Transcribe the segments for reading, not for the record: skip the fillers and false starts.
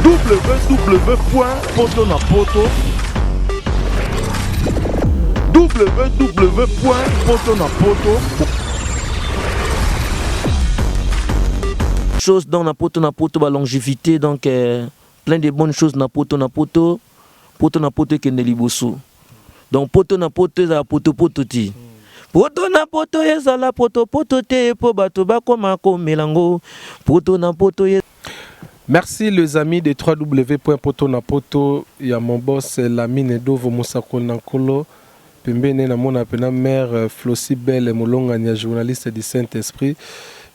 www.potonapoto www.potonapoto chose dans la poto la longévité donc plein de bonnes choses na poto que ne liboso donc poto za poto ti poto na poto ezala poto te po bato bakoma ko melango poto na poto. Merci les amis de www.potonapoto. Il y a mon boss Lamine Dovo Moussako Nankolo. Pembene na mon appena mère Flossi Belle Molongania, journaliste du Saint-Esprit.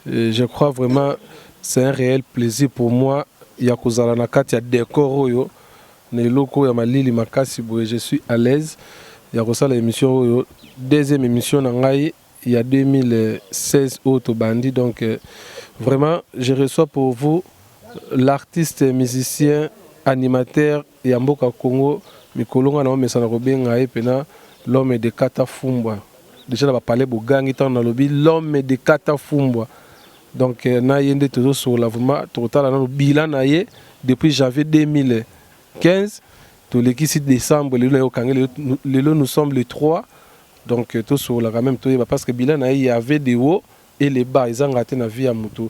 Je crois vraiment c'est un réel plaisir pour moi. Il y a kozala na kati ya décor yo. Ne loko ya malili makasi boye je suis à l'aise. Il y a kosala émission yo. Deuxième émission na ngai il y a 2016 auto bandi donc vraiment je reçois pour vous l'artiste musicien animateur ya mboka Congo mikolonga na mesana kobenga epena l'homme de Katafumbwa déjà na ba parler bogangi tant na lobi l'homme de Katafumbwa donc na yende toujours sur la vraiment total na bilan na ye depuis janvier 2015 tout le 6 décembre le nous sommes le 3 donc tout sur la quand même tout parce que bilan na il y avait des hauts et les bas ils ont raté na vie à mutu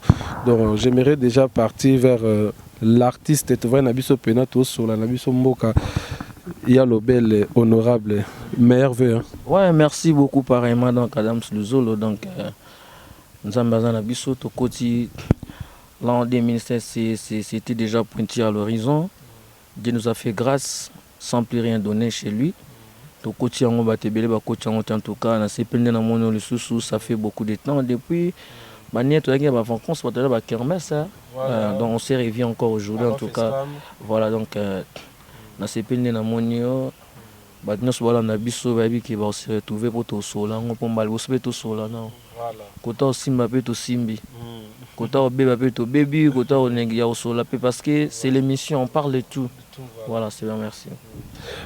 donc j'aimerais déjà partir vers l'artiste tu vois na biso pena tout sur la na biso mboka il y a le bel honorable merveilleux hein? Ouais merci beaucoup pareillement donc Adams Luzolo donc nous avons besoin na biso to koti l'an 2016 c'était déjà pointé à l'horizon. Dieu nous a fait grâce sans plus rien donner chez lui. To koti yango batebele ba koti yango en tout cas na sepende na mono le sous ça fait beaucoup de temps depuis manière to yaki ba vacances ba ba kermesse donc on s'est revu encore aujourd'hui en tout cas voilà donc na sepende na monio ba nyos wala na biso ba bi ki ba se retrouver pour to sola ngo pomba bo se to sola na voilà kota osimba pe to simbi kota obeba pe to bebi kota onengi ya sola pe parce que c'est l'émission on parle de tout. Voilà, c'est bien, merci.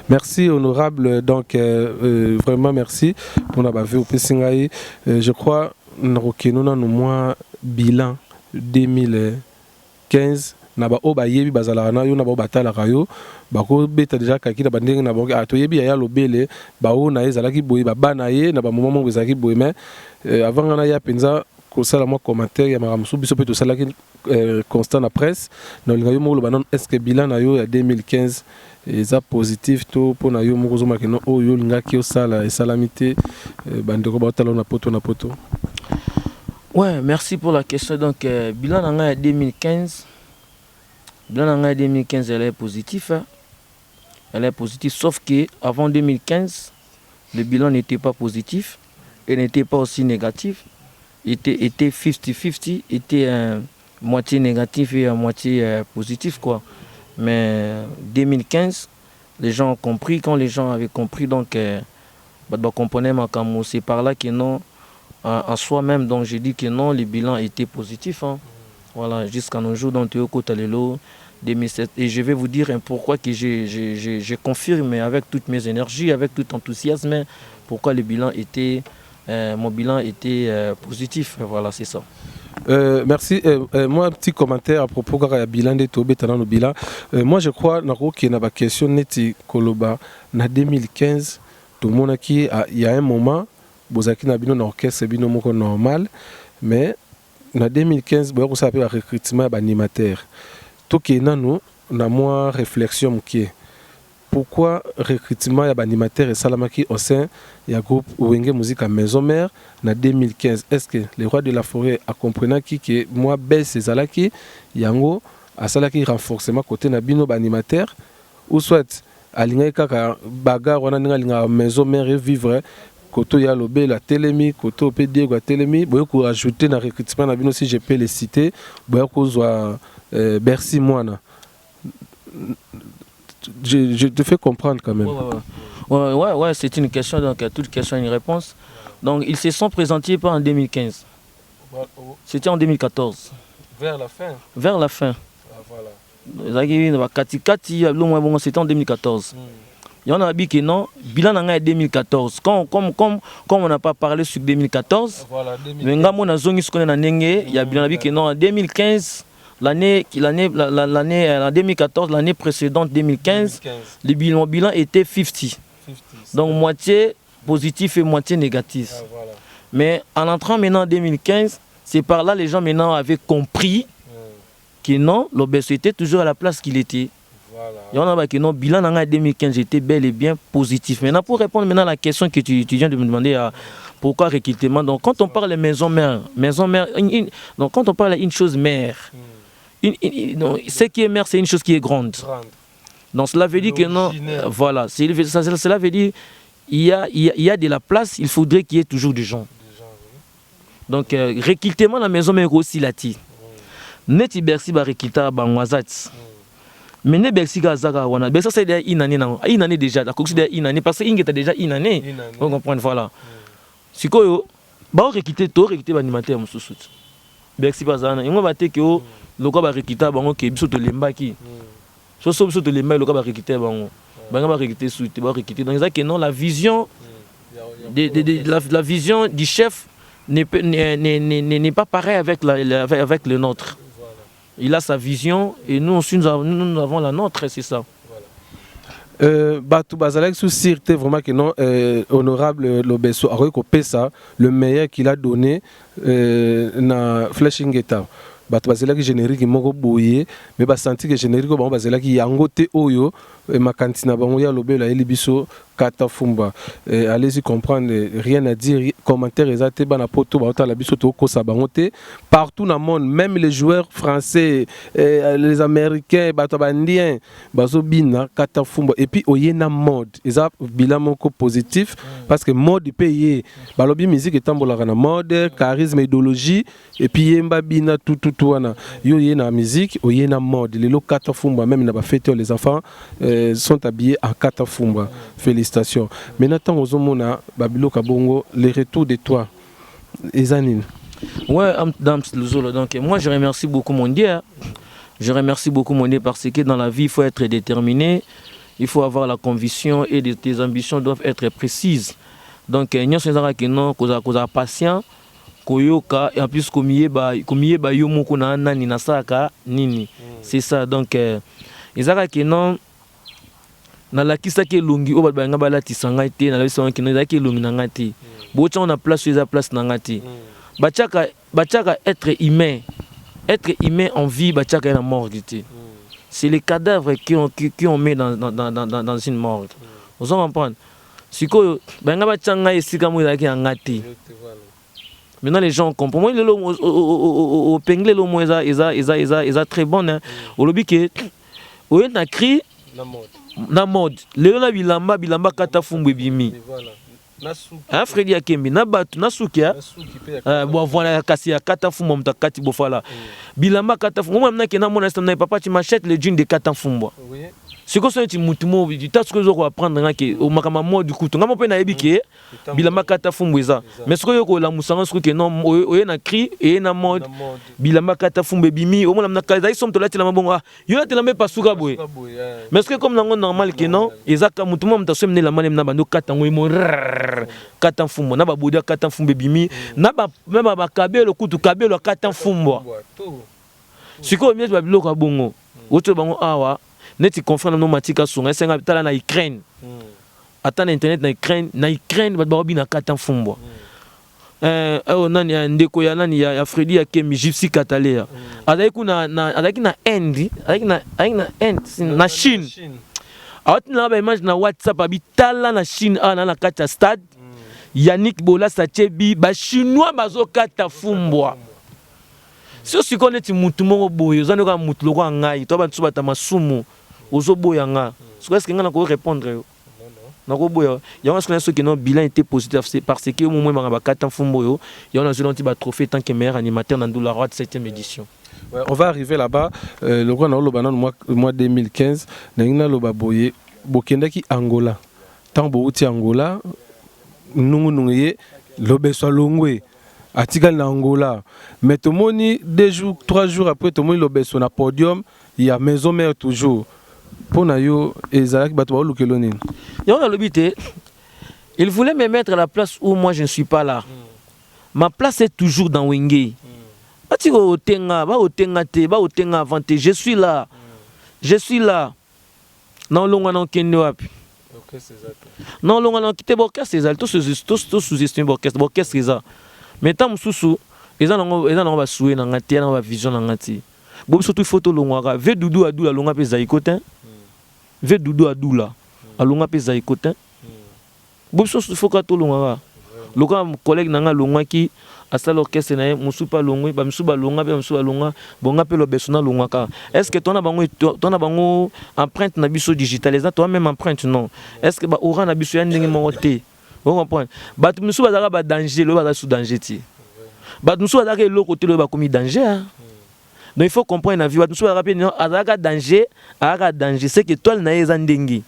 Merci honorable, donc vraiment merci pour la bavée au Pessingaï. Je crois que nous avons moins bilan 2015. Naba oba yebi bazala na yo naba batala kayo bako beta déjà kakita bandenge na bango atoyebi ya lobele ba o na ezalaki boye ba bana ye na ba moment mo ezalaki boye mais avant na ya penza ko sala mo commentaire ya maramusu biso pe to sala ki constant na presse na linga yo mo lo banon est-ce que bilan na yo ya 2015 eza positif to pour na yo mo ko zoma ke no o yo linga ki o sala et salamité bandeko ba tala na poto. Ouais, merci pour la question donc bilan na 2015. Bilan en 2015, elle est positive. Hein? Elle est positive, sauf qu'avant 2015, le bilan n'était pas positif et n'était pas aussi négatif. Il était 50-50, était moitié négatif et moitié positif. Quoi. Mais 2015, les gens ont compris. Quand les gens avaient compris, donc, c'est par là que non, en soi-même, donc j'ai dit que non, le bilan était positif. Hein? Voilà, jusqu'à nos jours dans Théoko Talelo 2007. Et je vais vous dire pourquoi que je confirme avec toutes mes énergies, avec tout enthousiasme, pourquoi le bilan était, mon bilan était positif. Voilà, c'est ça. Merci. Moi, un petit commentaire à propos du bilan de Tobé dans le bilan. Moi, je crois qu'il y a une question neti Koloba. En 2015, tout le monde il y a un moment, vous avez un orchestre normal, mais en 2015, vous avez un recrutement d'animateurs. Tout qui est nous, on a moins réflexion qui est. Pourquoi recrutement d'animateurs et salamaki au sein du groupe Wenge Musique à Maison Mère en 2015? Est-ce que les rois de la forêt a compris que moi, baisse ces alaki, yango, à salaki renforcement côté nabino d'animateurs, ou soit à l'ingéka bagarre, on a une Maison Mère et vivre. Koto ya lobé la télémi, koto pe Diego la télémi, boyo ko ajouter na recrutement na bino si je peux les citer, boyo ko zwa Bercy Moana. Je te fais comprendre quand même. Ouais, c'est une question, donc toute question une réponse. Donc ils se sont présentés pas en 2015. C'était en 2014. Vers la fin. Vers la fin. Ah, voilà. C'était en 2014. Il y en a qui non, bilan en 2014. Comme on n'a pas parlé sur 2014, mais il y a bilan qui non, en 2015, l'année 2014, l'année précédente 2015, le bilan était 50. Donc moitié positif et moitié négatif. Ah, voilà. Mais en entrant maintenant en 2015, c'est par là les gens maintenant avaient compris que non, l'obésité était toujours à la place qu'il était. Voilà. Il y a que non, bilan en 2015 j'étais bel et bien positif. Maintenant, pour répondre maintenant à la question que tu viens de me demander, pourquoi recrutement. Donc quand on parle de maison mère, donc quand on parle d'une chose mère, ce qui est mère, c'est une chose qui est grande. Donc cela veut dire que non, voilà, cela veut dire il y a de la place, il faudrait qu'il y ait toujours des gens. Donc recrutement la maison mère aussi là ti. Neti bersi ba recruter ba ngwazat. Mais ne bersi ga zaka wana. Mais ça c'est une année déjà, d'accord, c'est une année parce que ingeta déjà une année. On comprend voilà. Sikoyo ba recruter to recruter ba animateur mususu. Bersi ba zana. Ngo ba te ke o loko ba recruter bango ke biso to lembaki. So biso to lembaki loko ba recruter bango. Ba nga ba recruter suite ba recruter. Donc ça que non la vision la vision du chef n'est pas pareil avec le nôtre. Voilà. Il a sa vision et nous avons la nôtre, c'est ça. Batou Bazalek souci vraiment que non honorable Lobesso a recoupé ça le meilleur qu'il a donné na Flashing Geta. Batou Bazalek générique moko boye mais ba senti que générique ba Bazalek yangote oyo makantina bango ya lobelo ya libiso kata fumba. Allez-y comprendre, rien à dire, commentaire exact bana poto ba la biso to ko sabangote partout dans le monde, même les joueurs français, les américains, bato bandiens, bazo bina kata fumba et puis oyena mode, eza bilan moko positif parce que mode paye balobi musique etambola na mode, charisme, idéologie et puis yemba bina tout wana yo yena musique, oyena mode, lelo kata fumba même na ba fête les enfants sont habillés en kata fumba. Félicitations. Maintenant, Ozomona, Babilo Kabongo, les retours de toi. Ezanine. Ouais, donc moi je remercie beaucoup mon Dieu. Je remercie beaucoup mon Dieu parce que dans la vie, il faut être déterminé, il faut avoir la conviction et tes ambitions doivent être précises. Donc, nous sommes patients, et en plus, c'est ça. Donc, na la kisa ke longi o ba nga bala tisanga te na la biso ke na ke longi na ngati bocha on a place eza place na ngati bachaka être humain en vie bachaka na mort. C'est les cadavres qui on met dans une morgue. Vous comprenez siko ba nga bachanga esika mo ezaki ngati. Maintenant les gens comprennent. Moi le au pengle le mo eza très bon au lobby que o na cri na mode lelo na bilamba kata fumbu bimi voilà Freddy Akembi na batu na sukia bo voilà kasi ya kata fumbu mtakati bo fala bilamba kata fumbu moi mna ke na mona stand papa tu m'achètes les jeans de kata fumbu c'est quoi ça tu mutumo du tas que je dois apprendre que au makama mode du coup ngamo pe na ebike bilamba kata fumbu eza mais ce que yo la musanga ce que non o na cri et na mode bilamba kata fumbu bimi au mona na kaza ils sont to la tela mabonga yo la tela me pasuka boy mais ce que comme nango normal que non ezaka mutumo mta semne la mane na bando kata ngoi mo kata fumbu na ba bodia kata fumbu bimi na ba même ba kabelo kutu kabelo kata fumbu siko mieux ba biloko bongo oto bango awa neti confrère no matika sunga senga tala na Ukraine atana internet na Ukraine ba bina kata fumbu nani ya ndeko ya nani ya Freddy Akembi Gypsy Katalea adaki na Inde na Chine awati na ba image na WhatsApp abitala na Chine na kata stade Yannick Bola Sachebi ba chinois bazo kata fumbu. Si tu connais tu mutu moko boyo zano ka mutu loko ngai to ba tsuba ta masumu ozo boya nga est-ce que ngana ko répondre non boya ya on ce que non bilan était positif c'est parce que au moment ba kata fumbo yo ya on a zolonti ba trophée tant que meilleur animateur dans la Roi de 7e édition. Ouais, on va arriver là-bas le grand na loba non mois 2015 na ngina loba boye bokendaki Angola tant bouti Angola nunguye Lobesso longwe Atikal na Angola. Mais tout le monde, 2 jours, 3 jours après, tout le monde est sur le podium. Il y a maison mère toujours. Pour nous, il voulait me mettre à la place où moi je ne suis pas là. Ma place est toujours dans Wenge. Batiko otenga, ba otenga te, ba otenga avanté. Je suis là. Je suis là. Non longa non kende wapi. Non longa non kite orchestre ezali tous sous-estime orchestre eza. Mais tant mususu eza nango ba souhait na ngati na ba vision na ngati. Bo surtout photo longwaka ve dudu adula longa pe zaikotin. Ve dudu adula alonga pe zaikotin. Bo surtout foka to longwaka. Loka collègue nanga longwaki à l'orchestre na musupa longwe ba musuba longa pe musuba longa bonga pe lo besona longwaka. Est-ce que ton a bango empreinte na biso digitalisée toi même empreinte non? Est-ce que ba aura na biso ya ndenge mo te? Vous comprenez? Ba musuba zaka ba danger lo ba sous danger ti. Ba musuba zaka eloko te lo ba commis danger. Donc il faut comprendre la vie. Ba musuba zaka pe non azaka danger c'est que toi na eza ndengi.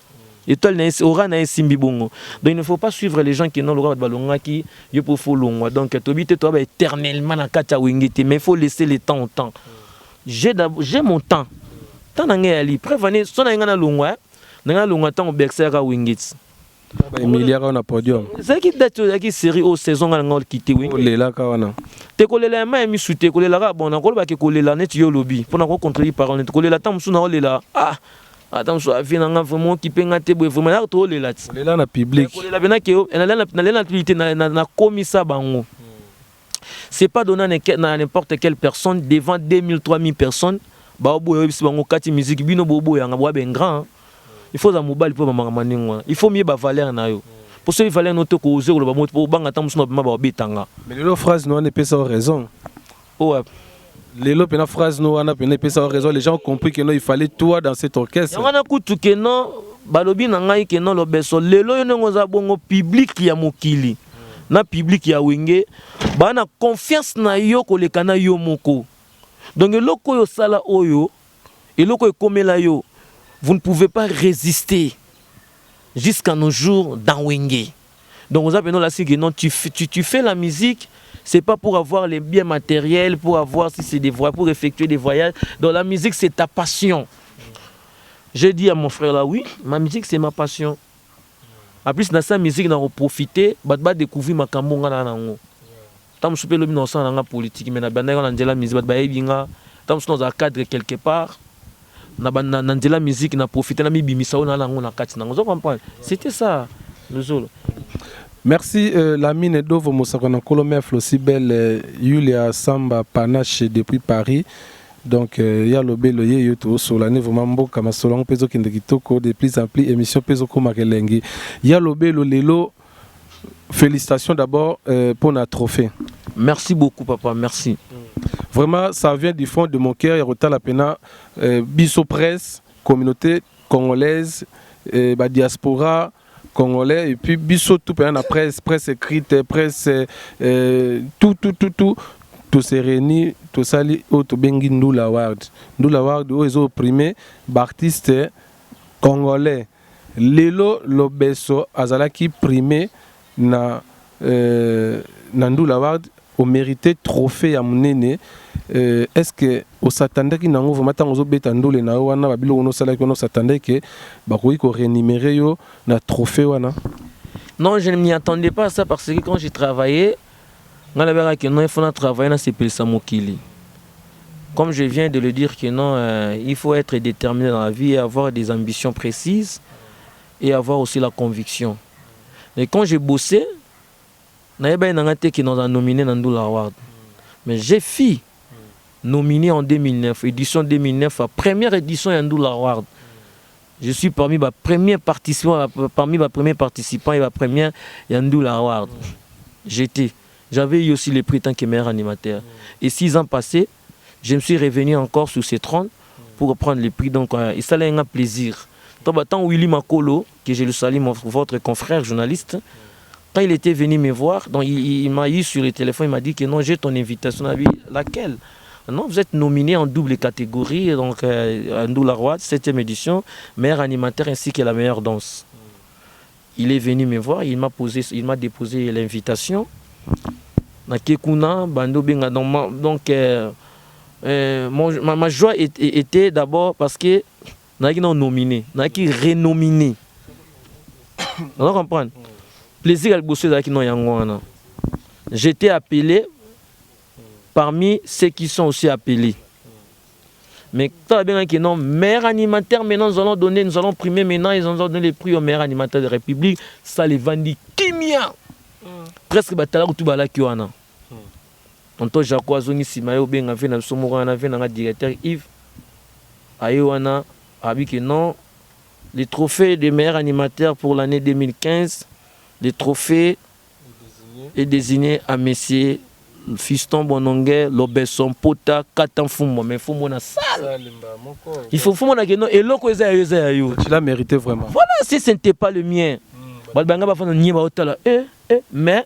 Et toi, aura na simbi bongo. Donc il ne faut pas suivre les gens qui n'ont le droit de balonga qui yo pour fo longwa. Donc tobite toi éternellement na kata wingiti, mais il faut laisser le temps au temps. J'ai mon temps. Tant nangé ali prévenir son na longwa, na longwa temps au berser ka wingiti. Emilia ka na podium. C'est qui date qui série au saison nga ngol kiti wingiti. Lela ka wana. Te kolela ma mi sute kolela ka bon na ko ba ke kolela net yo lobby. Pour na ko contredire parole net kolela temps musu na kolela ah. Attends, je suis vraiment qui peut gâter vraiment là tout les là. On est là na public. On est là bien que na activité na commissaire bango. C'est pas donner à n'importe quelle personne devant 2000 3000 personnes. Ba obo yo bango kati musique bino bobo ya ngabo ben grand. Il faut za mobile pour mama maninga. Il faut mieux ba valeur na yo. Pour ce valeur noto ko oser lo ba moto banga tam suna ba betanga. Mais les phrases non ne peut ça raison. Ouais. Les lots pena phrase no wana pena pesa raison les gens ont compris que non il fallait toi dans cet orchestre. Yangana kutu ke non balobi na ngai ke non lobeso lelo yo ngoza bongo public ya mokili na public ya wenge bana confiance na yo koleka na yo moko. Donc eloko yo sala oyo eloko ekomela yo vous ne pouvez pas résister jusqu'à nos jours dans wenge. Donc on a besoin là si que non tu fais la musique. C'est pas pour avoir les biens matériels, pour avoir si c'est des voyages, pour effectuer des voyages. Donc la musique c'est ta passion. J'ai dit à mon frère là oui, ma musique c'est ma passion. En plus dans sa musique on a profité, bah découvrir ma kambonga na nango. Tant je peux le dans ça dans politique mais na banda on a la musique bah ebinga, tant dans un cadre quelque part. Na banda la musique na profité na mi bimisa na nango na kati nango. Vous comprenez? C'était ça le jour. Merci l'ami Nedovo Mosakona Colomé Flosibel Yulia Samba Panache depuis Paris. Donc il y a le bel yoto sur l'année vraiment mboka masolong peso kindekitoko de plus en plus émission peso koma kelengi. Il y a le bel lelo. Félicitations d'abord pour notre trophée. Merci beaucoup papa, merci. Vraiment ça vient du fond de mon cœur et reta la pena biso presse communauté congolaise diaspora congolais et puis biso tout la presse écrite presse tout se réunit tout sali auto bengi Ndula Award où ils ont primé artiste congolais lelo lobeso azalaki primé na Ndula Award au mérité trophée à monene. Est-ce que au s'attendait qu'il n'en ouvre maintenant aux obéta ndole na wana babilo ono sala ko no s'attendait que bakoyi ko rémunérer yo na trophée wana? Non, je ne m'y attendais pas à ça parce que quand j'ai travaillé on avait dit que non il faut travailler dans ces pays samokili. Comme je viens de le dire que non il faut être déterminé dans la vie et avoir des ambitions précises et avoir aussi la conviction. Et quand j'ai bossé na yeba nangate qui nous a nominé dans Ndula Award. Mais j'ai fait nominé en 2009, édition 2009, première édition de Ndula Award. Je suis parmi mes premiers participants et ma première Ndula Award. J'avais eu aussi le prix tant que meilleur animateur. Et 6 ans passés, je me suis revenu encore sur ces trônes pour prendre le prix. Donc, il s'allait un plaisir. Tant Willy Makolo, que je le salue, votre confrère journaliste, quand il était venu me voir, donc il m'a eu sur le téléphone, il m'a dit que non, j'ai ton invitation à lui. Laquelle? Non, vous êtes nominé en double catégorie, donc Ndula Award, 7e édition, meilleur animateur ainsi que la meilleure danse. Il est venu me voir, il m'a déposé l'invitation. Donc, ma joie était d'abord parce que nous nominé, nous renominé. On comprend? Plaisir à bosser avec nous. J'étais appelé parmi ceux qui sont aussi appelés. Mais quand bien que non, meilleur animateur, maintenant nous allons primer maintenant, ils ont donné les prix au meilleur animateur de la République, ça les vendit Kimia. Presque batala tout bala qui wana. Anto Jacques Azoni Simayo benga fait na somora na fait na directeur Yves. Ayoana a dit que non, les trophées des meilleurs animateurs pour l'année 2015, les trophées est désigné à messieurs Fiston Bonongue, Lobeson Pota, Katan Fumo, mais Fumo na salle. Il faut Fumo na que non, et l'autre tu l'as mérité vraiment. Voilà, si ce n'était pas le mien. Mais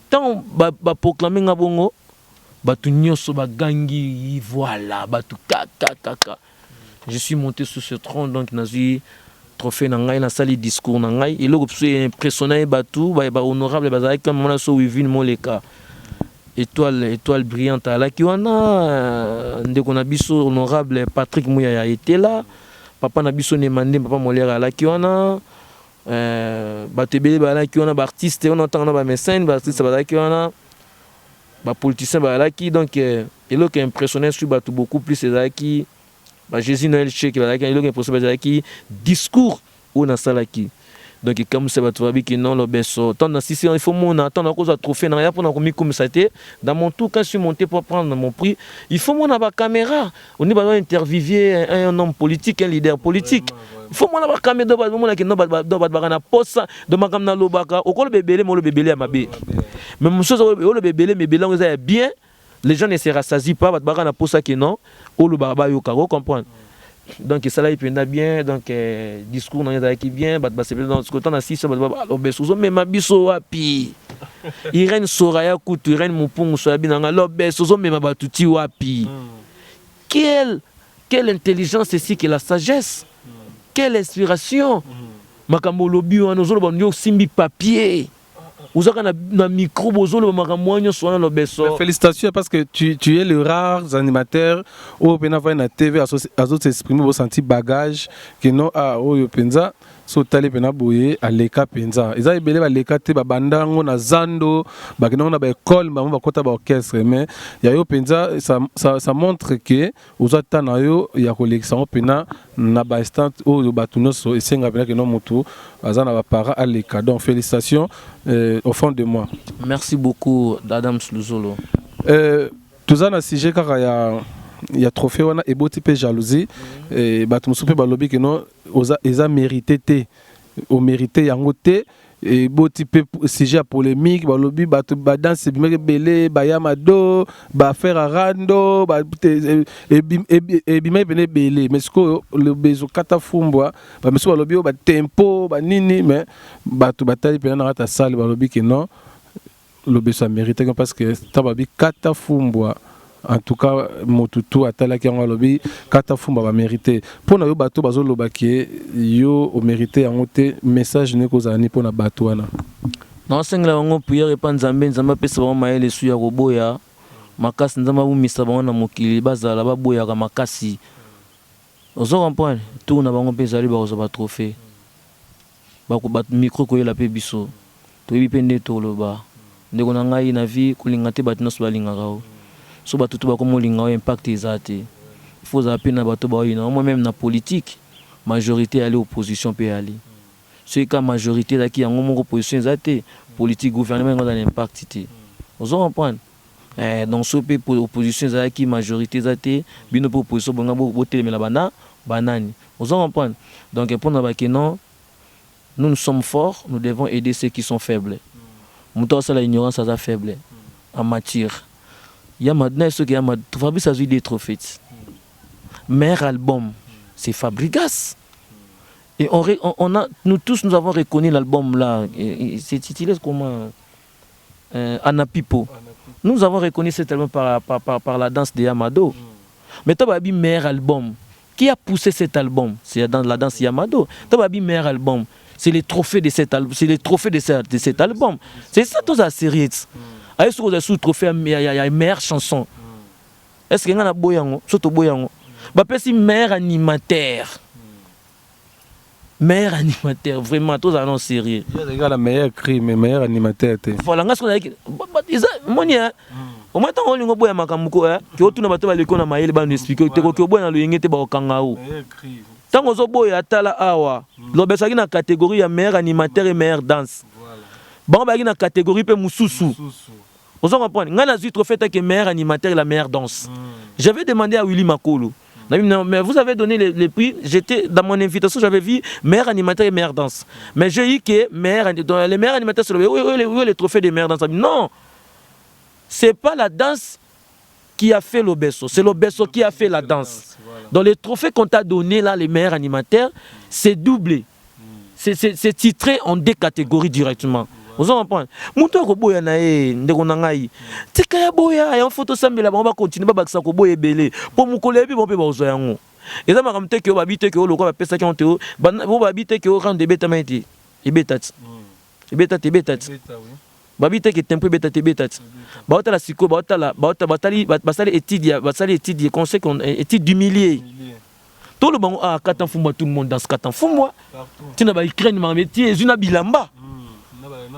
tant ba proclamer nga bongo, ba tu nyoso ba gangi, voilà, ba tu kaka. Je suis monté sur ce trône donc nazi trophée na ngai na sali discours na ngai, et l'autre c'est impressionné ba tout, ba honorable ba comme mona so wivin moleka. Étoile brillante à la Kiwana, ndeko na biso honorable Patrick Mouyaya était là, papa na biso Nemande, papa Molera à la Kiwana, batebele ba la Kiwana, ba artiste on entend na ba mécène, ba artiste ba la Kiwana, ba politicien ba la ki, donc et là qui impressionné sur ba tout beaucoup plus c'est là qui ba Jésus Noël Cheikh ba la ki, et là qui impressionné ba qui discours ou na salaki. Donc comme c'est votre vie qui non le besso tant si il faut mon attendre à cause de trophée n'a rien pour nous comme ça était dans mon tour quand je suis monté pour prendre mon prix il faut mon avoir caméra on est besoin interviewer un homme politique un leader politique il faut mon avoir caméra de mon qui non ba na poste de ma comme na lobaka au col bébé mo le bébé à mabe même chose le bébé mais bilan vous bien les gens ne se rassasient pas ba na poste qui non au le baba yo ka comprendre. Donc ça là il peut bien donc discours dans qui bien c'est dans ce côté on assiste mais ma biso wapi Irène Soraya Koutou Irène Moupoung Soyabi dans l'obesozo mais ma batuti wapi quelle intelligence ici que la sagesse quelle inspiration makambo lobi on nous on simbi papier vous avez un micro, félicitations parce que tu es le rare animateur où on a une TV à s'exprimer au senti bagage qui non à au penza so tali pena boye à leka penza ils ont belé ba leka te ba bandango na zando ba kina na ba école ba kota ba orchestre mais ya yo penza ça montre que aux atana yo ya collection pena na ba instant au batuno so esenga pena que non mutu azana ba para à leka donc félicitations au fond de moi. Merci beaucoup d'Adams Luzolo. Tout ça na sujet car il y a trophée wana et beau type jalousie et batum soupe balobi que non oza mérité té au mérité yango té et beau type sujet polémique balobi batu ba danse belé ba yamado ba faire rando ba et bimé bené belé mais ce que le bezo kata fumbwa ba meso balobi ba tempo ba nini mais batu batali pena na ta salle balobi que non le bezo mérité parce que tababi kata fumbwa. En tout cas, motutu atala ki ngalo bi kata fumba ba mérité. Pona yo bato bazo lobaki yo o mérité ngote message ne kozani pona bato wana. Non sengla ngo prière pa nzambe nzamba pesa ba maele su ya koboya. Makasi nzamba bu misa ba na mokili bazala ba boya ka makasi. Ozo comprendre tout na bango pesa li ba ozo ba trophée. Ba ko bat micro ko yela pe biso. To bi pende to loba. Ndeko na ngai na vie kulingate bat no so balinga kao. So bato tout ba comme linga impact ezate il faut appeler na bato ba ina moi même na politique majorité aller opposition peut aller c'est quand majorité là qui en mon opposition ezate politique gouvernement dans impact té vous comprendre donc so pe opposition ezate qui majorité ezate bino pour opposition bonga bo telemela bana banani vous comprendre donc pour na ba que non nous sommes forts nous devons aider ceux qui sont faibles muto ça la ignorance ça faible en matière. Il y a maintenant ce qui a Fabrice a eu des trophées. Meilleur album, c'est Fabrigas. Et nous tous nous avons reconnu l'album là. C'est titré comment Anapipo. Nous avons reconnu cet album par la danse de Yamado. Mais tu as dit meilleur album. Qui a poussé cet album? C'est dans la danse Yamado. Tu as dit meilleur album. C'est les trophées de cet album. C'est les trophées de cet album. C'est ça toute la série. Est-ce que vous avez sous trophée il y a une meilleure chanson? Est-ce qu'il y a un boyango? Surtout boyango. Bah c'est meilleur animateur. Meilleur animateur, vraiment tous en sérieux. Il y a des gars la meilleure cri mais meilleur animateur. Voilà, ce qu'on a dit. Monia. au moins tant olingo boya makambuko ki otuna bato baleko na mayele ba nous expliquer te ko boya na loyenge te ba okangao tant ozo boya atala awa lobesaki na catégorie ya meilleur animateur et meilleure danse bon ba na catégorie pe mususu ozo comprendre nga na zui trophée que meilleur animateur et la meilleure danse j'avais demandé à Willy Makolo. Mais vous avez donné les prix. J'étais dans mon invitation, j'avais vu meilleur animateur et meilleure danse. Mais j'ai eu que les meilleurs animateurs, c'est le trophée des meilleures danses. Non, c'est pas la danse qui a fait l'Obesso, c'est l'Obesso qui a fait la danse. Dans les trophées qu'on t'a donné là, les meilleurs animateurs, c'est doublé. C'est titré en 2 catégories directement. Vous en comprenez? Mouto ko boya na e ndeko na ngai. Tika ya boya ya photo sambela ba continue ba bakisa ko boya ebele. Po mukolebi bo pe ba ozo yango. Eza makamte ke ba bite ke o lokwa ba pesa ke onte o. Bo ba bite ke o rande beta maiti. Ebetati. Ebetati. Ba bite ke tempo betati. Ba otala siko ba otala basali étude conseil étude du millier. Tout le monde a 4 ans fumba tout le monde dans 4 ans fumba. Tina ba Ukraine ma métier ezuna bilamba.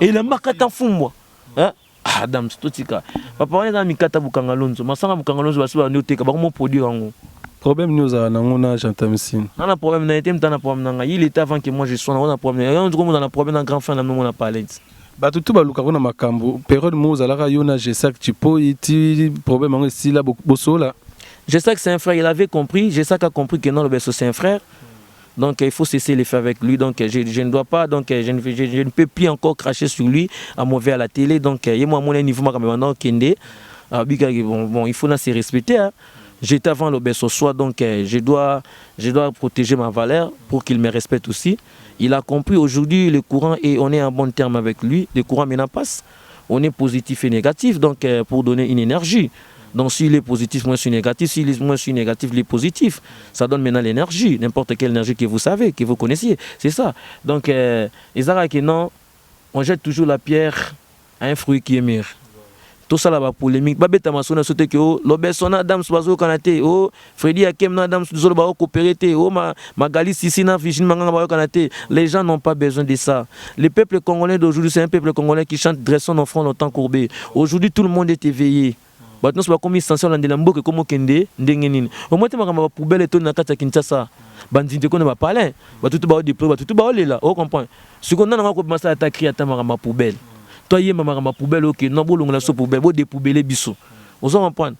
Et la makata fumwa hein Adam stotika papa on est dans mikata bukangalonzo masanga bukangalonzo baso ba noteka ba comment produire ngo problème nous a na j'entends ici on a problème na été mtana problème na il était avant que moi je sois on a problème on dit comme on a problème dans grand fin na nous on a parlé ba tout ba luka na makambo période mo zalaka yona je sais que tu peux iti problème ngo ici là bosola je sais que c'est un frère il avait compris je sais qu'il a compris que non le besso c'est un frère. Donc il faut cesser les faits avec lui. Donc je ne dois pas, donc je ne peux plus encore cracher sur lui à mauvais à la télé. Donc moi mon niveau maintenant Kende, bon il faut se respecter. Hein. J'étais avant le Besso soit donc je dois protéger ma valeur pour qu'il me respecte aussi. Il a compris aujourd'hui le courant et on est en bon terme avec lui. Le courant maintenant passe. On est positif et négatif donc pour donner une énergie. Donc s'il est positif, moi je suis négatif. Moi je suis négatif, il est positif. Ça donne maintenant l'énergie, n'importe quelle énergie que vous savez, que vous connaissiez. C'est ça. Donc, non, on jette toujours la pierre à un fruit qui est mûr. Tout ça là-bas polémique. Babeta masona sote que l'obesona dame soazo kanate oh Freddy Akem na dame soazo ba coopérité oh Magali Sissina Vigine manganga ba kanate. Les gens n'ont pas besoin de ça. Le peuple congolais d'aujourd'hui c'est un peuple congolais qui chante dressant nos fronts longtemps courbés. Aujourd'hui tout le monde est éveillé. Maintenant c'est pas comme essentiel dans la mboke comme Kende ndengenini au moins te makamba poubelle to na kata Kinshasa bandinte ko na ba parler ba tout ba déployer ba tout ba olela on comprend ce qu'on a ko commencer à attaquer à makamba poubelle toi yé makamba poubelle OK non bolongola so poubelle bo dépoubelle biso on s'en comprend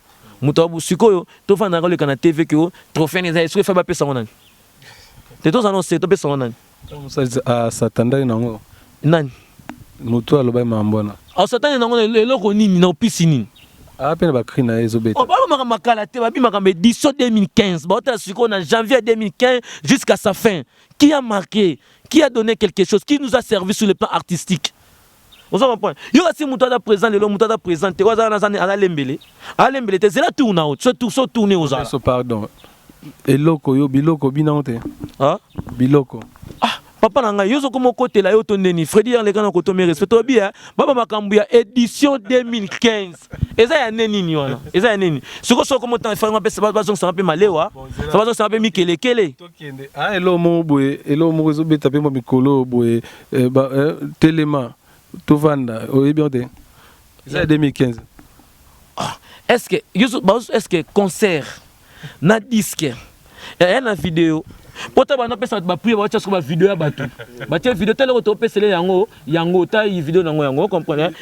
muto sikoyo to fa na ko le kana TV que trophée les est fait ba pesa onani te to annoncer to pesa onani à satanda nango nani muto aloba mambona a satanda nango eloko nini na piscine. Ah, peine bakri na ezobeta. On parle de Makalate, babi makamba édition 2015. Bah, on a janvier 2015 jusqu'à sa fin. Qui a marqué, qui a donné quelque chose, qui nous a servi sur le plan artistique. On s'en comprend. Il y a aussi Moutada présent, le Moutada présenté. On a à l'embellé. À l'embellé, c'est là tourne out. Surtout tourner aux arts. Pardon. Eloko yo biloko binante. Ah? Biloko. Ah. Papa nanga yozo komo côté la yoto ndeni Freddy les gars ko to me respecte bien baba makambu ya édition 2015 eza ya neni ni wana eza ya neni siko soko mo tan fa ma pesa ba zonga ça pe malewa ça ba zonga pe mikele kele tokende ah elo mo boye elo mo rezo beta pe mo mikolo boye telema to vanda o bien de eza 2015 est-ce que yozo est-ce que concert na disque et na vidéo pota bana pesa ba prier ba tchasko ba vidéo ya bato ba tia vidéo tele ko pesele yango ta yi vidéo nango yango comprendre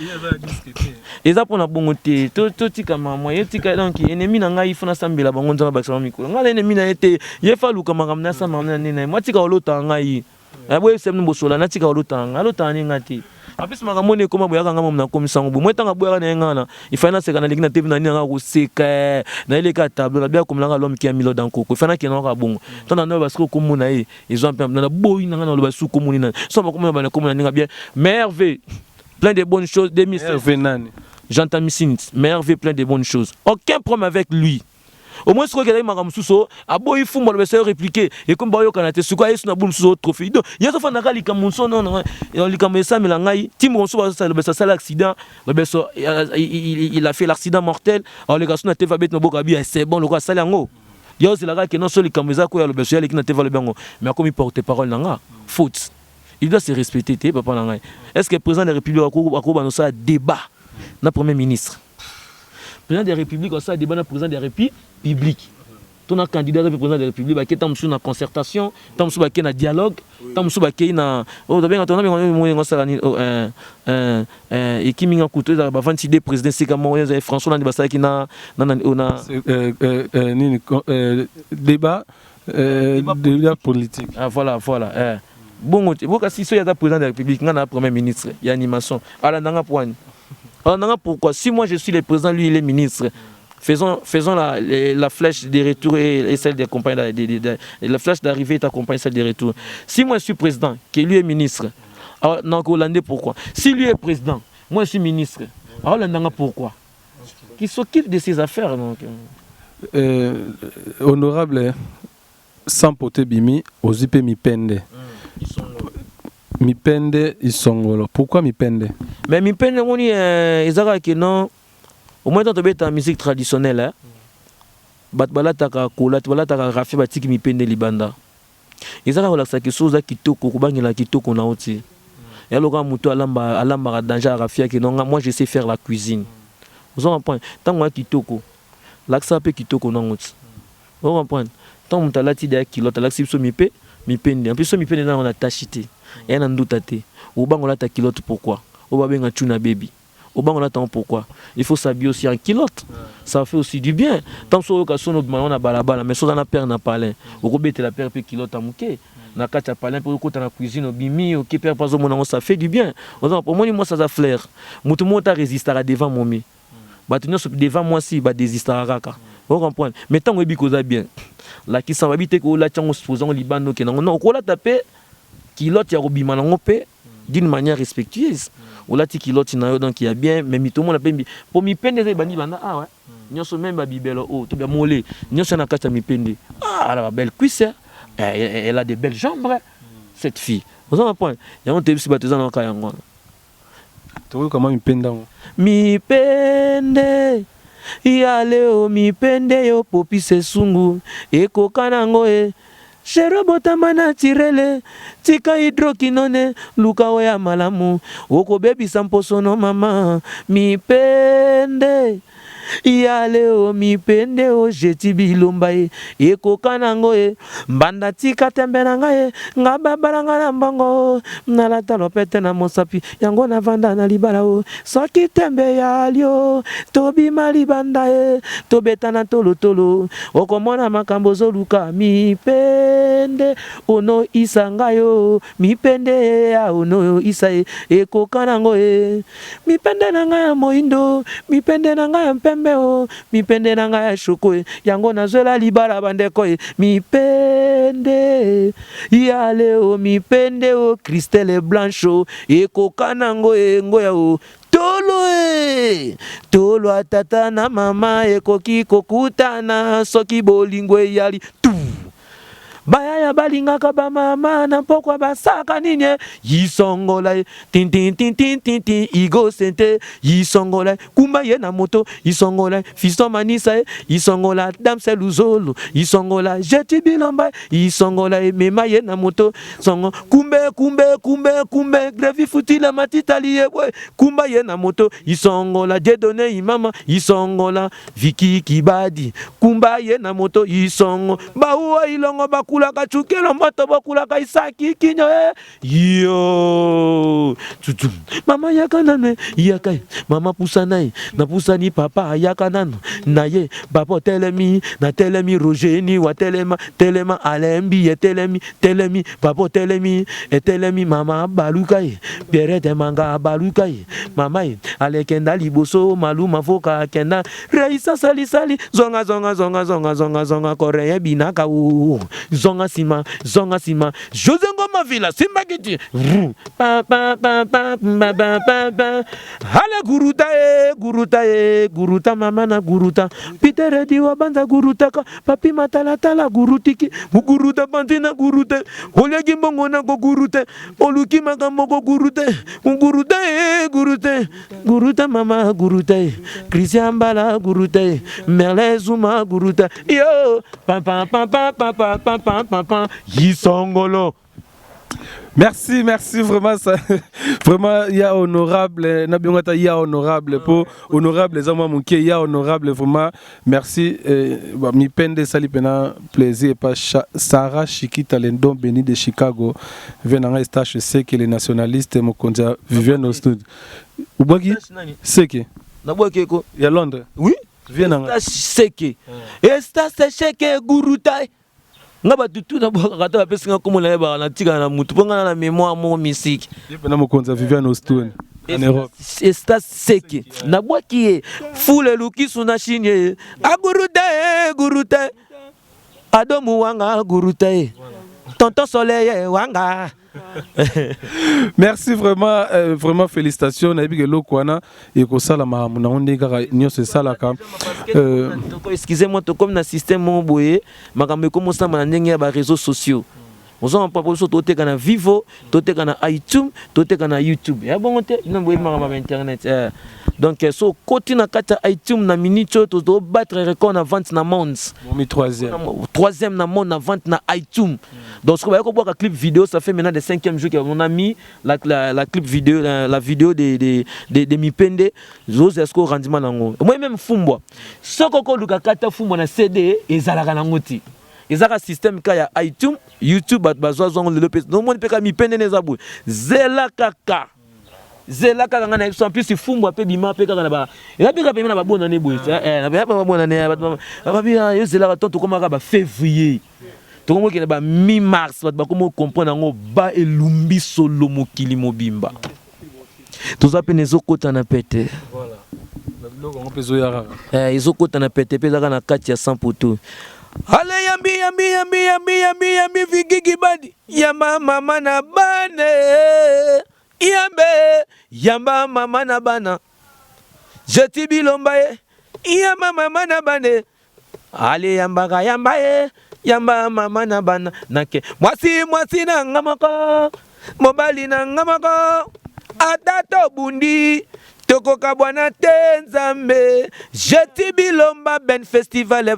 eza pona bongo te to tika mama ye tika donc ennemi na ngai fona sambela bango nzaba ba mikolo ngala ennemi na ete ye faluka makamna sa mamna nene moi tika olota ngai aboye semne bosola na tika olota ngai ngati apesi makamone koma boyaka ngamo na komisango bo mwetanga boyaka na ngana ifana seka na ligina TV na nina ko seka na ile ka tableau la bia komlanga l'homme qui a mis l'eau dans coco ifana ki na ka bongo tona no parce que komuna e ils ont un peu na boyi na ngana lo basu komuni na so ba komuna ba komuna ninga bien merveille plein de bonnes choses des mystères j'entends Missine merveille plein de bonnes choses aucun problème avec lui. Au moins, ce que j'ai dit, abo il faut me le répliquer et comme bayo kanate ce quoi est na boum so trophée donc il y a ça na kali comme son non il comme ça mais la ngai tim on so ça le ça l'accident le beso il a fait l'accident mortel alors les gars na teva bet no boka bi c'est bon le quoi ça lango il y a aussi la gars qui non seulement comme ça quoi le beso il qui na teva le bango mais comme il porte parole nanga faute il doit se respecter papa nanga est-ce que le président de la République a ça débat na premier ministre président de la République, on a débat président de la République. Ton candidat pour président de la République, qui est en concertation, en dialogue, en et qui m'a coûté avant de président, c'est comme François Landibasa qui a débat politique. Ah voilà. Bon, si il y a président de la République, il y a un premier ministre, il y a animation. Alors, pourquoi? Si moi je suis le président, lui il est ministre. Faisons la flèche des retours et celle des compagnies. La flèche d'arrivée est accompagnée celle des retours. Si moi je suis président, que lui est ministre, alors donc Hollandais pourquoi? Si lui est président, moi je suis ministre, alors Hollandais pourquoi? Qui s'occupe de ses affaires donc. Honorable, sans poter bimi, ozipe mi pende. Mi pende, ils sont là. Pourquoi mi pende? Mais mi pende, on y est, ils non. Au moins, dans la musique traditionnelle, batbalataka kola, batbalataka rafi batiki mi pende libanda. Ils ont la chose qui toko, kubangela qui toko na oti. Et alors quand muto alamba danger rafi qui non, moi je sais faire la cuisine. Vous en comprenez? Tant moi qui toko, l'axa pe qui toko na oti. Vous comprenez? Tant muto alati de kilote, l'axi so mi pende. En plus so mi pende na on a tachité. Et on a doutate. Au bangola ta kilote pourquoi? Au babenga tuna baby. Au banc on attend pourquoi? Il faut s'habiller aussi en culotte. Ça fait aussi du bien. Tant que on a balabala, mais si on a peur n'a pas l'air. Au robet la peur peut culotte à mouquet. Na kacha palin pour côté la cuisine au bimi au qui perd pas au mon ça fait du bien. Pour moi ça a flair. Mutu mota résistera devant momi. Batunyo devant moi si ba désistera raka. Vous comprenez? Mais tant que biko za bien. La qui s'en va habiter que la tchango supposons Liban que non ko la taper culotte ya robima na ngopé d'une manière respectueuse. Ou la tikilote na yo donc il y a bien mais mi tout le monde appelle pour mi pende za bani bana ah ouais nyoso même ba bibelo oh to bien molé nyoso na kata mi pende ah elle a belle cuisse elle a des belles jambes cette fille vous en point il y a un tebe si bateza na kayango to comment mi pende yale o mi pende yo popi sesungu ekokana ngo Sherobota mana tirele tika hidrokinone luka ya malamu oko bebi samposono mama mi pende yale o mi pende o jeti bilomba eko kanango mbanda tika tembena nga ngababala na mbango nalata lopete na mosapi yango na vanda na libala o soki tembe yalio tobi malibanda tobeta na tolotolo okomona makambo zoluka mi pende ono isanga yo mi pende ya ono isa eko kanango mi pende na nga ya moindo mi pende na nga ya pembeo mi pende na nga ya shoko yango na zola libala bandeko mi pende yale o mi pende o Christelle Blancho eko kanango ngoya o tolo atata na mama ekoki kokutana soki bolingo yali tu baya balingaka ba mama na pokwa basaka nini yisongola tin igo sente yisongola kumba ye na moto yisongola fiston manisa yisongola damse luzolo yisongola jeti bilomba yisongola mema ye na moto songo kumbe grevi futila matitali ye kumba ye na moto yisongola jedone imama yisongola viki kibadi kumba ye na moto yisongo bawo ilongo bakula kachukelo moto bakula kaisaki kinyo yo tutu mama yakanane yakai mama pusanai na pusani papa yakanano naye babo telemi na telemi rojeni wa telema alembi ye telemi babo telemi etelemi mama balukai pierre manga balukai mama alekenda liboso maluma voka kenda reisa sali zonga koreya binaka u zonga sima José Ngoma Villa simba kiti hale guruta mama na guruta Peter diwa banda guruta ka papi matala gurutiki guruta bantina gurute olegi mbongo na go gurute oluki magambo go gurute guruta mama gurute Christian Bala gurute Merlezuma gurute yo pam yisongolo Merci, merci vraiment ça. Vraiment il y a honorable il y a honorable pour honorable les hommes il y a honorable vraiment merci mi pende sali pena plaisir pas Sarah Chikita Lendon Béni de Chicago venant à stage c'est que les nationalistes mokonza viviennent au studio. Ubaki c'est que na boke ko il y a Londres. oui viennent c'est que esta c'est que gurutai ngaba tutu na boka kata ba pesinga komo na ba na tika na mutu ponga na mémoire mo musique pena mokonza viviane Austin en Europe esta seke na boki fule lukisu na shinye agurute adomu wanga gurute tonton soleil wanga. Merci vraiment, vraiment félicitations. Excusez-moi, comme dans le système Moboye, je commence à faire des réseaux sociaux. Nous avons pas besoin de Vivo, de iTunes, de YouTube. Il y a bon internet. Donc, si on continue à iTunes, na minute, tu dois battre le record en vente dans le monde. Troisième dans le monde en vente dans iTunes. Donc, si on voit un clip vidéo, ça fait maintenant le 5e jour qu'on a mis la clip vidéo, la vidéo de Mipende. J'ose est-ce qu'on rendement nango. Moi-même, Fumbo. Si on a un Fumbo na CD, ils ont la ngoti. Ils ont un système qui a iTunes, YouTube, Bazouazon, le Lopez. Non, on peut pas Mipende les abou. Zela kaka. Zela kaka ngana en plus si Fumbo pe bima pe kaka na ba. Et là pe ka na ba bonne année boy. Na ba bonne année. Ba bien yo zela tonto comme ka ba février. To comme que ba mi-mars ba comme comprendre ngo ba elumbi solo mokili mobimba. Tous appels les okota na pété. Voilà. On peut zoyara. Ils okota na pété pe zaka na kati ya 100 poto. Ale yambi vigigi badi. Yamba mama na bane. Yamba mama na bana. Jeti bilomba ye. Yamba mama na bane. Ale yamba ye. Yamba mama na bana. Nake. Mwasi na ngamako. Mobali na ngamako. Atato bundi. Toko kabwana tenzambe. Jeti bilomba ben festival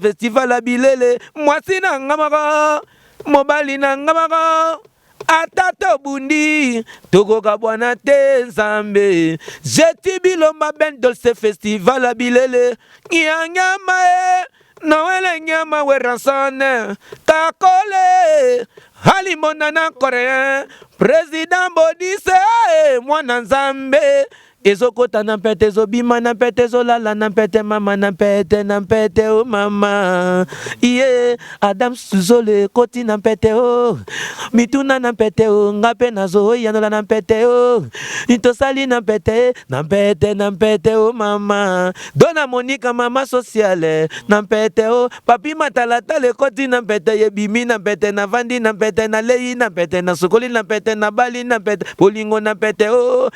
abilele. Mwasi na ngamako. Mobali na ngamako. Atato bundi. Toko kabwana tenzambe. Jeti bilomba ben dolce festival abilele. Nyama Noël nyama we ransone. Kakole. Halimona na coréen. Président Bodise. Mwana nzambe. Ezokota na pete zobima na pete zolala na pete mama na pete oh mama iye Adam Suzole koti na pete oh mituna na pete oh ngape na zo yanola na pete oh itosali na pete oh mama Dona Monica mama sociale na pete oh papi matala tale koti na pete ye bimi na pete na vandi na pete na lei na pete na sokoli na pete na bali na pete polingo na pete oh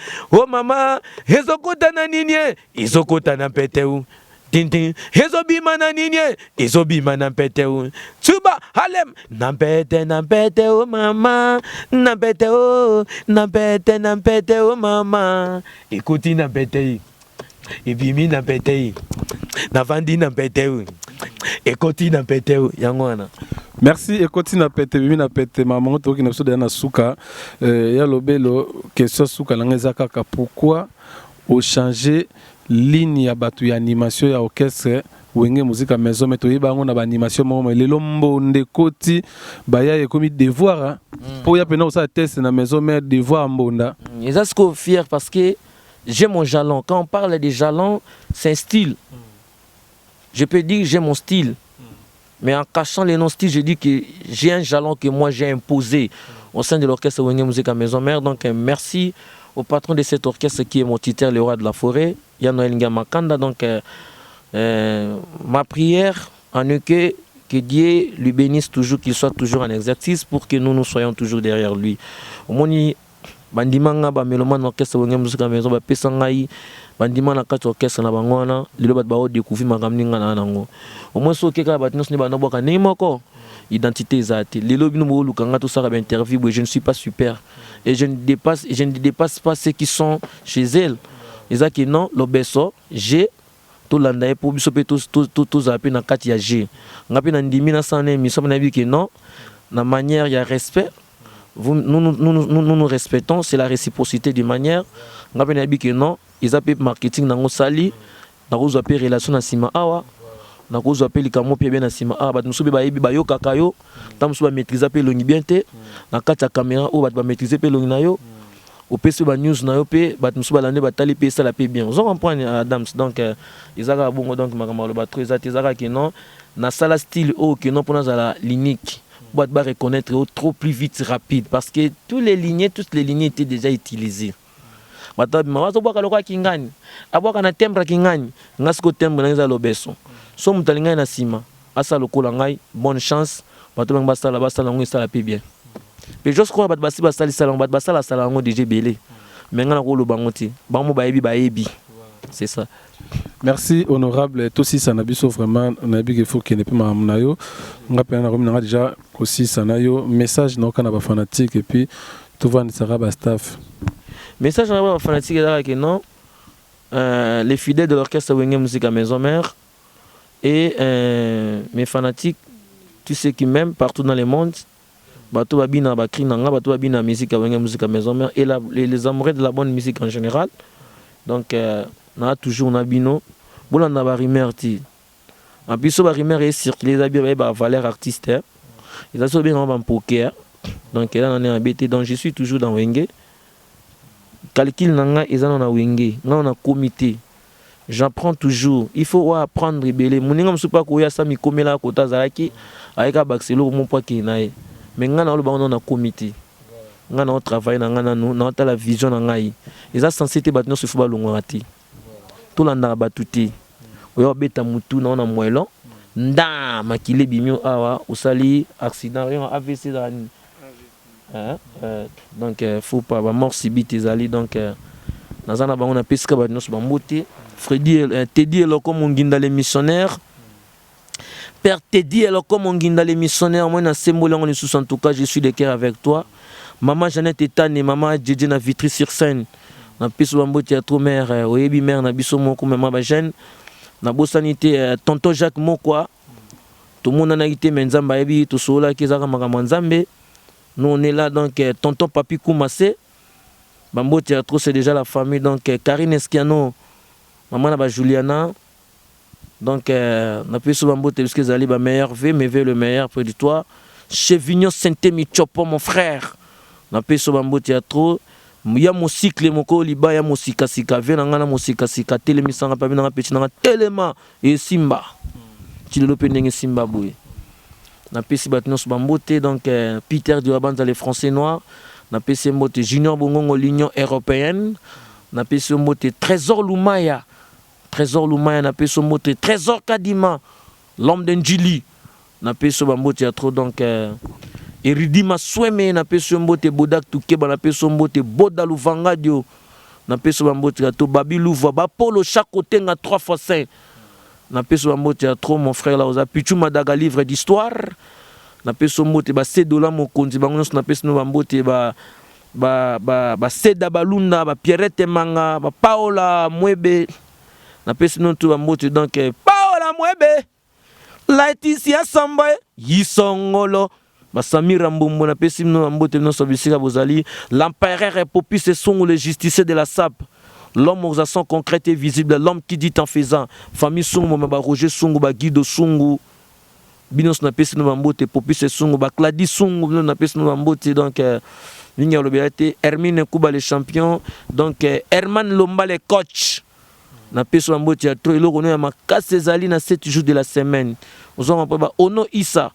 mama Ezokota na ninye, izokota na pete ou. Tintin, ezobima na ninye, izobima na pete ou. Tuba, halem, na pete ou mama. Na pete ou mama. Ekoti na pete ou. Ebimi na pete ou. Na vandi na pete ou. Ekoti na pete ou. Yangwana. Merci ekoti na pete bimi na pete maman to ki na so na suka ya lobelo question suka na ngeza kaka pourquoi au changer ligne ya batu ya animation ya orchestre wenge musique maison mais to yeba ngona ba animation mo lelo mbonde koti baya ekomi devoir pour ya pena ça test na maison mais devoir mbonda et ça c'est fier parce que j'ai mon jalon quand on parle des jalons c'est un style je peux dire j'ai mon style. Mais en cachant les non-styles, je dis que j'ai un jalon que moi j'ai imposé au sein de l'orchestre Wenge Musique à Maison Mère. Donc merci au patron de cet orchestre qui est mon titulaire, le roi de la forêt, Yanoël Ngamakanda. Donc ma prière en que Dieu lui bénisse toujours, qu'il soit toujours en exercice pour que nous soyons toujours derrière lui. Au moins, bandimanga ba meloman orchestre Wenge Musique à Maison ba pesangai bandima na kati orchestre na bangwana lelo bat ba o découvrir makamninga na nango au moins so keka bat nos ne ba noboka ne moko identité zate lelo bino mo lukanga to sara ba interview je ne suis pas super et je ne dépasse pas ceux qui sont chez elle ezaki non lobeso j'ai to landa e pour biso pe to zapi na kati ya G ngapi na ndimi na sané mi somo na bi que non na manière ya respect nous respectons, c'est la réciprocité de manière. On a dit que non, ils appellent marketing dans le sali, dans le appellent relation à Sima Awa, dans le appellent les camo bien à Sima Awa, nous sommes bayo kakayo, nous sommes maîtriser pe longi bien te, dans la caméra ou va maîtriser pe longi nayo, au PC ba news nayo pe, nous sommes l'année batali pe ça la pe bien. Vous en comprenez Adams, donc ils ont bon donc makamalo le battre ils ont que non, na sala style au que non pour nous à la l'unique. Boîte va reconnaître trop plus vite rapide parce que toutes les lignées étaient déjà utilisées. Bonne chance. Mais je crois que c'est ça. Merci honorable Tossi Sanabiso, vraiment nabi qu'il faut qu'il ne peut pas m'amener. On a déjà aussi Sanayo message non canaba fanatique et puis tout va ne sera pas staff. Message canaba fanatique est que non les fidèles de l'orchestre Wenge Musique à Maison Mère et mes fanatiques, tous ceux qui m'aiment partout dans le monde, bateau babina bakri nanga bateau babina musique à Wenge Musique à Maison Mère et les amoureux de la bonne musique en général. Donc na toujours na bino bola na ba rimerti en plus ba rimer est circulé les habits ba valeur artiste ils ont bien en poker donc là on est embêté donc je suis toujours dans Wenge calcul nanga ils ont na Wenge na on a comité j'apprends toujours il faut apprendre rebelle moninga msupa ko ya sa mi komela kota zalaki avec Baxelo mon poids qui nae mais ngana lo ba on a comité ngana on travaille ngana nous na ta la vision ngai ils ont censé te battre sur football longati tout l'anda batuti oyo beta mutu na on a moelon nda makile bimio awa osali accident rien AVC dans donc faut pas ba mort subite ezali donc nazana ba on a pesca ba nos ba mbote Freddy Teddy elo comme on ginda les missionnaires Père Teddy elo comme on ginda les missionnaires moi na symbole on est sous en tout cas je suis de cœur avec toi maman Jeannette Etane maman Djedje na Vitry sur scène na piso bambo théâtre mère oyebi mère na biso moko maman ba jeune na bosanité tonton Jacques Mokwa tout le monde a été menzamba yebi to sola kezaka makambo nzambe nous on est là donc tonton Papi Koumassé bambo théâtre c'est déjà la famille donc Karine Esquiano maman na ba Juliana donc na piso bambo te parce zali ba meilleur ve mais ve le meilleur près de toi Chevignon Saint-Émy Chopo mon frère na piso bambo théâtre ya mosikle moko liba ya mosika sika ve na ngana mosika sika telemisanga pa bina petit na telema et simba ti le pendenge simba boy na pesi batnos bambote donc Peter Diobanza les français noirs na pesi mbote Junior Bongongo l'Union européenne na pesi mbote Trésor Lumaya na pesi mbote Trésor Kadima l'homme d'Njili na pesi bambote ya trop donc Eridima Sweme na peso mbote Bodak Tukeba na peso mbote Boda Luvangadio na peso mbote to Babi Louva ba Polo chaque côté nga 3x5 na peso mbote ya trop mon frère là oza Pichu Madaga livre d'histoire na peso mbote ba Sedola Mokonzi bango na peso mbote ba Seda Balunda ba Pierrette Manga ba Paola Mwebe na peso no mbote donc Paola Mwebe Laetitia Samba Yisongolo Samira Mbombo na pesi mno mbote no sobisika bozali l'empereur Popi ce sont le justicier de la SAP l'homme aux actions concrètes et visibles l'homme qui dit en faisant famille Sungu ba Roger Sungu ba Guido Sungu binos na pesi no mbote Popi ce Sungu ba Cladi Sungu na pesi no mbote donc ligne lobelate Hermine Kuba les champions donc Herman Lomba les coach na pesi mbote ya trop eloko no ya makase zali na 7 jours de la semaine ozoma ba Ono Issa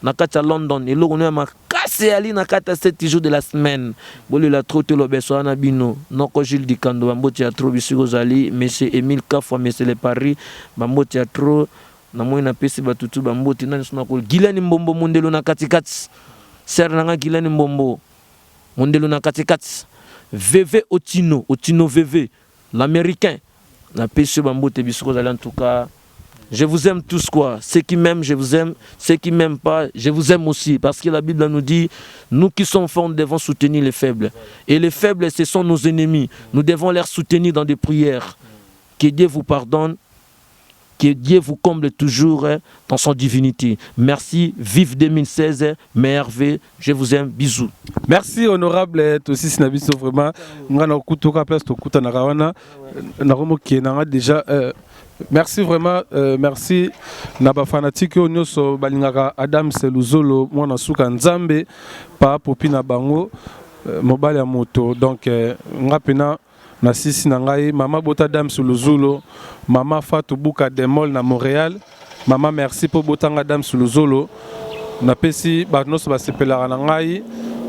nakata London et l'on a makase ali nakata 7 jours de la semaine boli la trotte lo beso na bino noko Gilles Dikando bamboti ya trop bisiko zali monsieur Emile Kafwa monsieur le Paris bamboti ya trop na moi na pesi batutu bamboti na sona ko Gilani Mbombo mondelo na katikati ser nanga Gilani Mbombo mondelo na katikati VV Otino VV l'américain na pesi bamboti bisiko zali en tout cas. Je vous aime tous quoi. Ceux qui m'aiment, je vous aime. Ceux qui m'aiment pas, je vous aime aussi. Parce que la Bible nous dit, nous qui sommes forts, nous devons soutenir les faibles. Et les faibles, ce sont nos ennemis. Nous devons les soutenir dans des prières. Que Dieu vous pardonne. Que Dieu vous comble toujours dans son divinité. Merci, vive 2016, merveille, je vous aime, bisous. Merci honorable Tossi Sinabiso, vraiment. Ngana kutoka place to kuta na kawana na romo kienanga déjà merci vraiment merci na ba fanatique nyonso balingaka Adam Seluzolo mwana suka nzambe pa popi na bango mobile ya moto donc ngapena na sisi na ngai mama bota Adam Seluzolo mama Fatou Buka Demol na Montréal mama merci pour botanga Adam Seluzolo na pesi ba noso ba sepelaka na ngai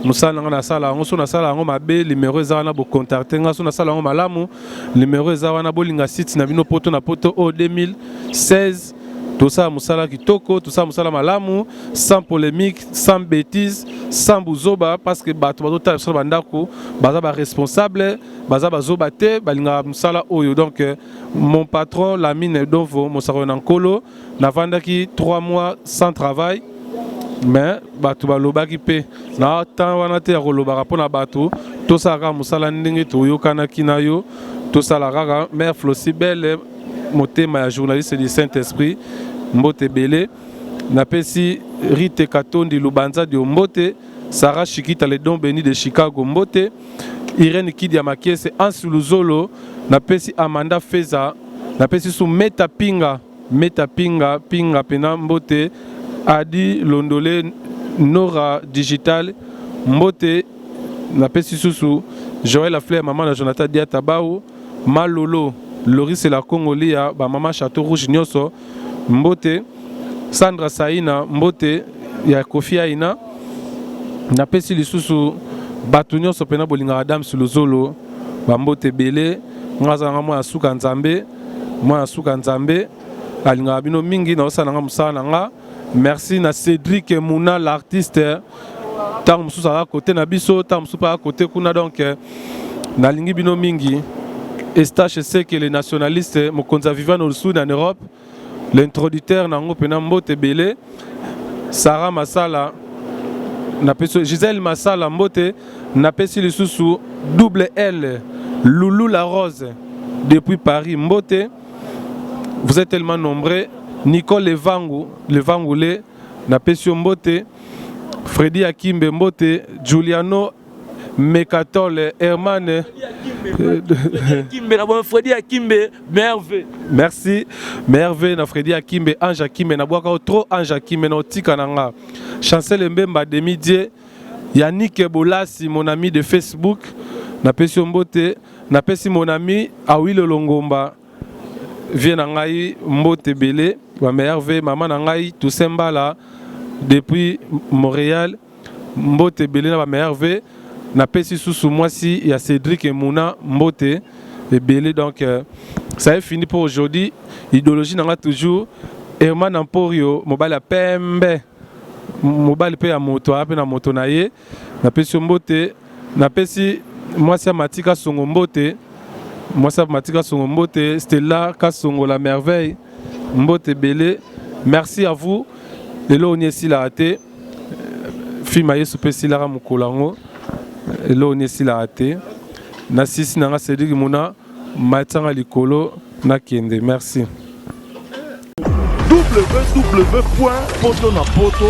musala nga na sala ngo so na sala ngo mabe numéro eza wana bo contacter nga so na sala ngo malamu numéro eza wana bolinga site na bino poto na poto o 2016 tout ça musala kitoko tout ça musala malamu sans polémique sans bêtise sans buzoba parce que bato bazota sur bandako baza ba responsable baza bazoba te balinga musala oyo donc mon patron Lamine Dovo Mosako Nankolo na vandaki 3 mois sans travail mais bato balobaki pe na temps wana te ya kolobaka mpona bato tosalaka mosala ndenge toyokanaki na yo tosalaka kaka mère Flosibele motema ya journaliste du Saint-Esprit mbote ebele napesi Rite Katondi Lubanza de mbote Sarah Chikita le don béni de Chicago mbote Irene Kidi ya Makiese Ansu Luzolo napesi Amanda Feza napesi su Meta Pinga Pinga pena mbote Adi Londole Nora Digital Mbote napesi susu Joël Afleur maman na Jonathan Diatabao Malolo Loris la Congolia ba maman Château Rouge Nyoso Mbote Sandra Saina Mbote ya Kofi Aina napesi lisusu batu nyonso pena bolinga Adam Seluzolo ba mbote bele ngaza ngamo ya suka nzambe alinga bino mingi na osana nga musana nga. Merci na Cédric Mouna l'artiste tant mususu à côté na biso tant mususu à côté kuna donc na lingi bino mingi Estache c'est que les nationalistes mokonza vivant au sud en Europe l'introducteur nango pena mbote belé Sarah Masala na peso Gisèle Masala mbote na pesi lisusu double L Loulou la Rose depuis Paris mbote vous êtes tellement nombreux. Nicole Levangoulé, Napesio Mbote, Freddy Akimbe Mbote, Giuliano Mekatole, Herman. Freddy Akimbe, merveille. Merci, merveille, na Freddy Akimbe, Ange Akimbe, na boaka trop Ange Akimbe, na Otika Nanga. Chancel Mbemba de Midi, Yannick Bolasi, mon ami de Facebook, Napesio Mbote, Napesi mon ami Awilo Longomba. Vient Nangaï Mbote Belé, wa merveille, maman Nangaï Toussembala depuis Montréal, Mbote Belé na merveille, na pesi sous moi si il y a Cédric et Mouna Mbote et Belé donc ça est fini pour aujourd'hui. Idéologie nanga toujours Herman Emporio, mobile pembe, mobile pe ya moto ape na moto na ye, na pesi Mbote, na pesi moi si Matika Songo Mbote. Moi, ça Matika Songo Mbote, Stella Kasongo la merveille, Mbote Belé. Merci à vous. Et là, on est ici la raté. Fimaye Soupesi Lara Mukolango. Et là, on est ici la raté. Nassis Nanga Cédric Mouna, Matanga Likolo, Nakende. Merci. www.potonapoto